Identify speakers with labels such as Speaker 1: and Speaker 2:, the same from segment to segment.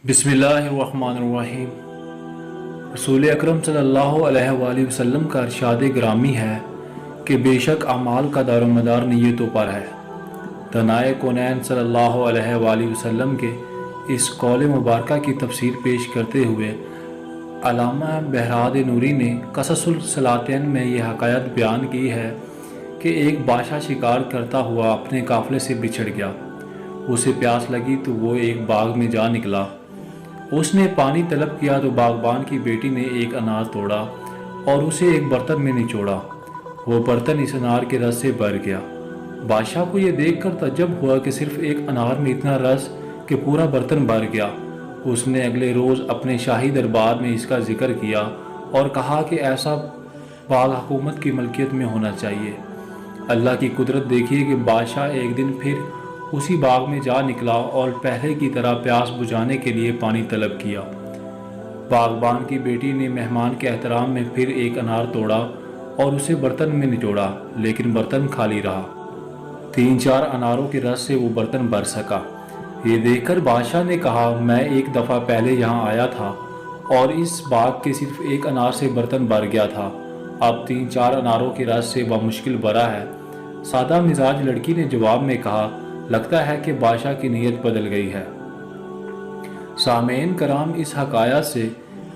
Speaker 1: बिस्मिल्लाहिर्रहमानिर्रहीम। रसूल अकरम सल्लल्लाहु अलैहि वआलैहि वसल्लम का इरशाद ग्रामी है कि बेशक अमाल का दारोमदार नीयतों पर है। तनाए कौनैन सल्लल्लाहु अलैहि वआलैहि वसल्लम के इस कौल मुबारका की तफसीर पेश करते हुए अल्लामा बहराद नूरी ने क़ससुल सलातैन में यह हकायत बयान की है कि एक बादशाह शिकार करता हुआ अपने काफ़िले से बिछड़ गया। उसे प्यास लगी तो वो एक बाग में जा निकला। उसने पानी तलब किया तो बागबान की बेटी ने एक अनार तोड़ा और उसे एक बर्तन में निचोड़ा। वो बर्तन इस अनार के रस से भर गया। बादशाह को यह देखकर तज्जब हुआ कि सिर्फ एक अनार में इतना रस कि पूरा बर्तन भर गया। उसने अगले रोज़ अपने शाही दरबार में इसका जिक्र किया और कहा कि ऐसा बाग हुकूमत की मलकियत में होना चाहिए। अल्लाह की कुदरत देखिए कि बादशाह एक दिन फिर उसी बाग में जा निकला और पहले की तरह प्यास बुझाने के लिए पानी तलब किया। बागबान की बेटी ने मेहमान के एहतराम में फिर एक अनार तोड़ा और उसे बर्तन में निचोड़ा, लेकिन बर्तन खाली रहा। 3-4 अनारों के रस से वो बर्तन भर सका। ये देखकर बादशाह ने कहा, मैं एक दफ़ा पहले यहाँ आया था और इस बाग के सिर्फ एक अनार से बर्तन भर गया था, अब 3-4 अनारों के रस से मुश्किल भरा है। सादा मिजाज लड़की ने जवाब में कहा, लगता है कि बादशाह की नीयत बदल गई है। सामेन कराम, इस हकायत से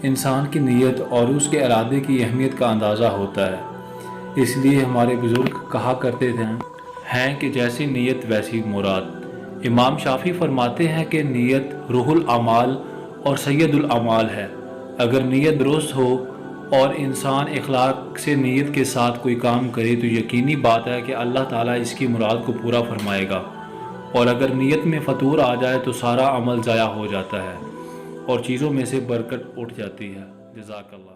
Speaker 1: इंसान की नीयत और उसके इरादे की अहमियत का अंदाज़ा होता है। इसलिए हमारे बुज़ुर्ग कहा करते थे हैं कि जैसी नीयत वैसी मुराद। इमाम शाफी फरमाते हैं कि नीयत रूहुल अमाल और सैयदुल अमाल है। अगर नीयत दुरुस्त हो और इंसान इखलाक से नीयत के साथ कोई काम करे तो यकीनी बात है कि अल्लाह ताला इसकी मुराद को पूरा फरमाएगा। और अगर नीयत में फतूर आ जाए तो सारा अमल ज़ाया हो जाता है और चीज़ों में से बरकत उठ जाती है। जज़ाकल्लाह।